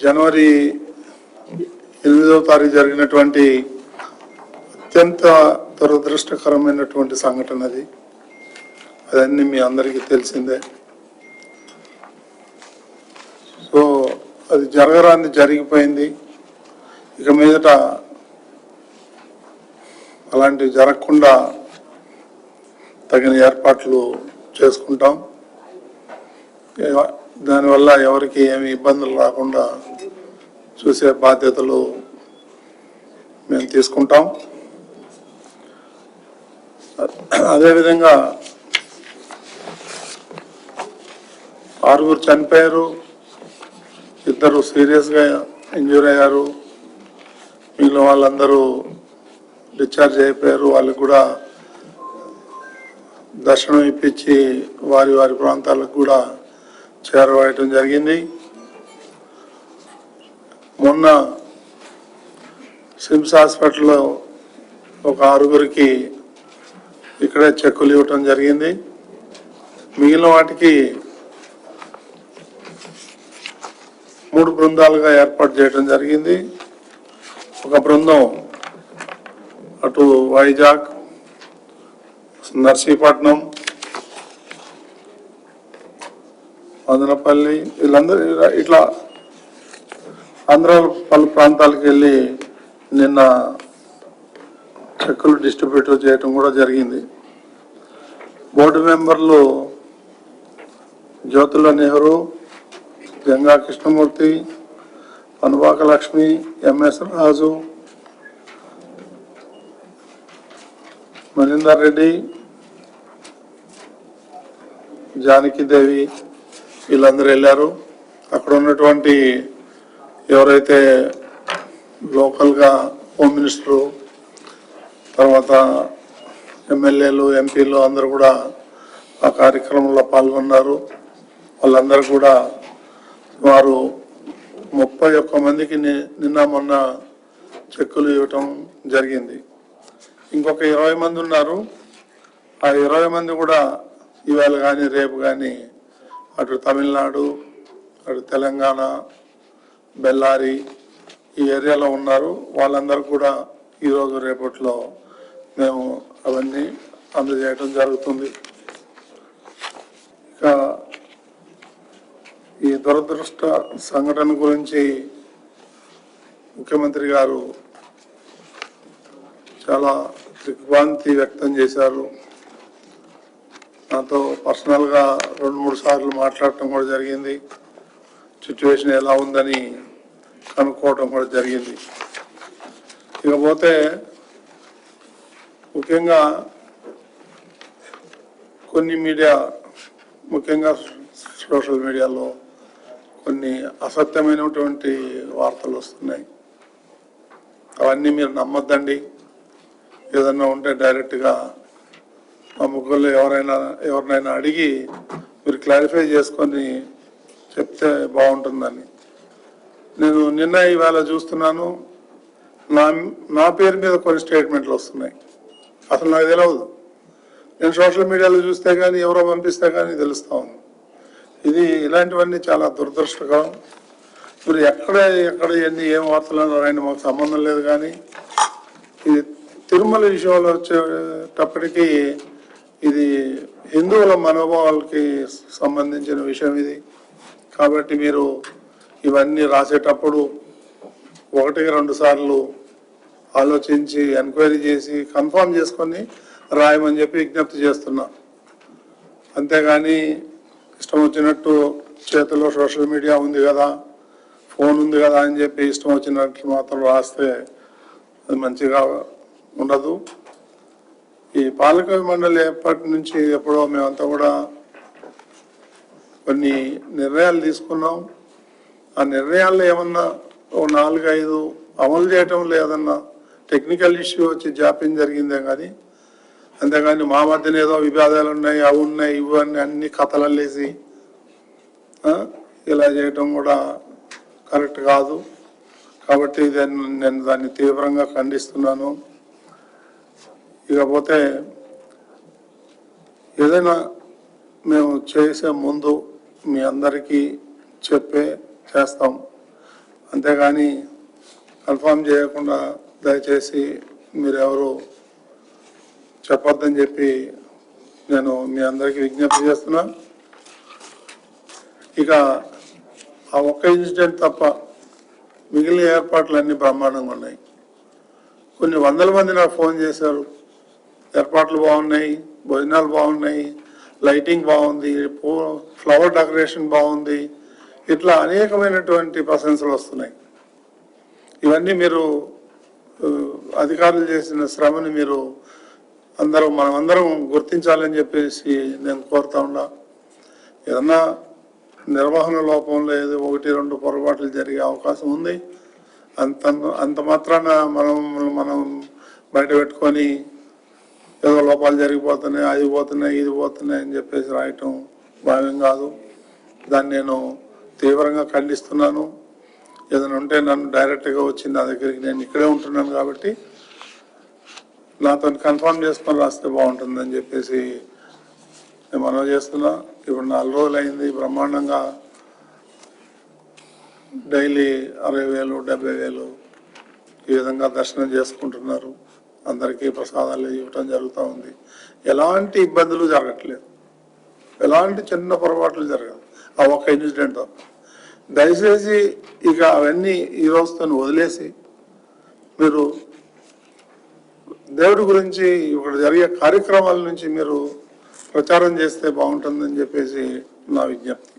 జనవరి 8వ తారీఖు జరిగినటువంటి అత్యంత దురదృష్టకరమైనటువంటి సంఘటన అది. అదన్నీ మీ అందరికీ తెలిసిందే. సో అది జరగరాంది జరిగిపోయింది. ఇక మీదట అలాంటివి జరగకుండా తగిన ఏర్పాట్లు చేసుకుంటాం. దానివల్ల ఎవరికి ఏమి ఇబ్బందులు రాకుండా చూసే బాధ్యతలు మేము తీసుకుంటాం. అదేవిధంగా 6 చనిపోయారు, 2 సీరియస్గా ఇంజూర్ అయ్యారు. మిగిలిన వాళ్ళందరూ డిశ్చార్జ్ అయిపోయారు. వాళ్ళకు కూడా దర్శనం ఇప్పించి వారి వారి ప్రాంతాలకు కూడా చేరవేయటం జరిగింది. మొన్న సిమ్స్ హాస్పిటల్లో ఒక 6 ఇక్కడే చెక్కులు ఇవ్వటం జరిగింది. మిగిలిన వాటికి 3 బృందాలుగా ఏర్పాటు చేయడం జరిగింది. ఒక బృందం అటు వైజాగ్, నర్సీపట్నం, మదనపల్లి, వీళ్ళందరూ ఇట్లా ఆంధ్ర పలు ప్రాంతాలకు వెళ్ళి నిన్న చెక్కులు డిస్ట్రిబ్యూట్ చేయటం కూడా జరిగింది. బోర్డు మెంబర్లు జ్యోతుల నెహ్రూ, జంగా కృష్ణమూర్తి, పనుబాక లక్ష్మి, ఎంఎస్ రాజు, మనిందర్ రెడ్డి, జానకిదేవి, వీళ్ళందరూ వెళ్ళారు. అక్కడ ఉన్నటువంటి ఎవరైతే లోకల్గా హోమ్ మినిస్టరు, తర్వాత ఎమ్మెల్యేలు, ఎంపీలు అందరూ కూడా ఆ కార్యక్రమంలో పాల్గొన్నారు. వాళ్ళందరూ కూడా వారు 31 మందికి నిన్న మొన్న చెక్కులు ఇవ్వటం జరిగింది. ఇంకొక 20 మంది ఉన్నారు. ఆ 20 మంది కూడా ఇవాళ కానీ రేపు కానీ అటు తమిళనాడు, అటు తెలంగాణ, బెల్లారి ఈ ఏరియాలో ఉన్నారు. వాళ్ళందరూ కూడా ఈరోజు రేపట్లో మేము అవన్నీ అందజేయడం జరుగుతుంది. ఇక ఈ దురదృష్ట సంఘటన గురించి ముఖ్యమంత్రి గారు చాలా దిగ్భ్రాంతి వ్యక్తం చేశారు. నాతో పర్సనల్గా 2-3 సార్లు మాట్లాడటం కూడా జరిగింది. సిచ్యువేషన్ ఎలా ఉందని కనుక్కోవటం కూడా జరిగింది. ఇకపోతే ముఖ్యంగా కొన్ని మీడియా, ముఖ్యంగా సోషల్ మీడియాలో కొన్ని అసత్యమైనటువంటి వార్తలు వస్తున్నాయి. అవన్నీ మీరు నమ్మొద్దండి. ఏదన్నా ఉంటే డైరెక్ట్గా మా ముగ్గురు ఎవరినైనా అడిగి మీరు క్లారిఫై చేసుకొని చెప్తే బాగుంటుందని. నేను నిన్న ఇవాళ చూస్తున్నాను, నా పేరు మీద కొన్ని స్టేట్మెంట్లు వస్తున్నాయి. అసలు నాకు తెలియదు. నేను సోషల్ మీడియాలో చూస్తే కానీ, ఎవరో పంపిస్తే కానీ తెలుస్తూ ఉంది. ఇలాంటివన్నీ చాలా దురదృష్టకరం. మీరు ఎక్కడ ఎన్ని ఏం వార్తలు అన్నారని మాకు సంబంధం లేదు. కానీ ఇది తిరుమల విషయంలో వచ్చేటప్పటికీ ఇది హిందువుల మనోభావాలకి సంబంధించిన విషయం ఇది. కాబట్టి మీరు ఇవన్నీ రాసేటప్పుడు 1-2 సార్లు ఆలోచించి ఎంక్వైరీ చేసి కన్ఫర్మ్ చేసుకొని రాయమని చెప్పి విజ్ఞప్తి చేస్తున్నా. అంతేగాని ఇష్టం వచ్చినట్టు చేతిలో సోషల్ మీడియా ఉంది కదా, ఫోన్ ఉంది కదా అని చెప్పి ఇష్టం వచ్చినట్లు మాత్రం రాస్తే అది మంచిగా ఉండదు. ఈ పాలక మండలి ఎప్పటి నుంచి ఎప్పుడో మేమంతా కూడా కొన్ని నిర్ణయాలు తీసుకున్నాం. ఆ నిర్ణయాల్లో ఏమన్నా 4-5 అమలు చేయటంలో ఏదన్నా టెక్నికల్ ఇష్యూ వచ్చి జాప్యం జరిగిందే కానీ, అంతేగాని మా మధ్యన ఏదో వివాదాలు ఉన్నాయి, అవి ఉన్నాయి, ఇవి అన్ని కథలల్లేసి ఇలా చేయటం కూడా కరెక్ట్ కాదు. కాబట్టి నేను దాన్ని తీవ్రంగా ఖండిస్తున్నాను. ఇకపోతే ఏదైనా మేము చేసే ముందు మీ అందరికీ చేస్తాం. అంతేగాని కన్ఫర్మ్ చేయకుండా దయచేసి మీరెవరు చెప్పొద్దని చెప్పి నేను మీ అందరికీ విజ్ఞప్తి చేస్తున్నా. ఇక ఆ ఒక్క ఇన్సిడెంట్ తప్ప మిగిలిన ఏర్పాట్లు అన్ని బ్రహ్మాండంగా ఉన్నాయి. కొన్ని వందల మంది నాకు ఫోన్ చేశారు, ఏర్పాట్లు బాగున్నాయి, భోజనాలు బాగున్నాయి, లైటింగ్ బాగుంది, ఫ్లవర్ డెకరేషన్ బాగుంది, ఇట్లా అనేకమైనటువంటి ప్రశంసలు వస్తున్నాయి. ఇవన్నీ మీరు అధికారులు చేసిన శ్రమని మీరు మనమందరం గుర్తించాలని చెప్పేసి నేను కోరుతా ఉన్నా. ఏదన్నా నిర్వహణ లోపంలో ఏదో 1-2 పొరపాట్లు జరిగే అవకాశం ఉంది. అంత మాత్రాన మనం బయట పెట్టుకొని ఏదో లోపాలు జరిగిపోతున్నాయి, అది పోతున్నాయి, ఇది పోతున్నాయి అని చెప్పేసి రాయటం భావ్యం కాదు. దాన్ని నేను తీవ్రంగా ఖండిస్తున్నాను. ఏదైనా ఉంటే నన్ను డైరెక్ట్గా వచ్చి నా దగ్గరికి, నేను ఇక్కడే ఉంటున్నాను కాబట్టి నాతో కన్ఫర్మ్ చేసుకొని రాస్తే బాగుంటుందని చెప్పేసి నేను మనవి చేస్తున్నా. ఇప్పుడు 4 రోజులు అయింది, బ్రహ్మాండంగా డైలీ 60,000, 70,000 ఈ విధంగా దర్శనం చేసుకుంటున్నారు. అందరికీ ప్రసాదాలు ఇవ్వటం జరుగుతూ ఉంది. ఎలాంటి ఇబ్బందులు జరగట్లేదు, ఎలాంటి చిన్న పొరపాట్లు జరగదు. ఆ ఒక్క ఇన్సిడెంట్ తప్ప. దయచేసి ఇక అవన్నీ ఈ రోజుతో వదిలేసి మీరు దేవుడి గురించి ఇక్కడ జరిగే కార్యక్రమాల నుంచి మీరు ప్రచారం చేస్తే బాగుంటుందని చెప్పేసి నా విజ్ఞప్తి.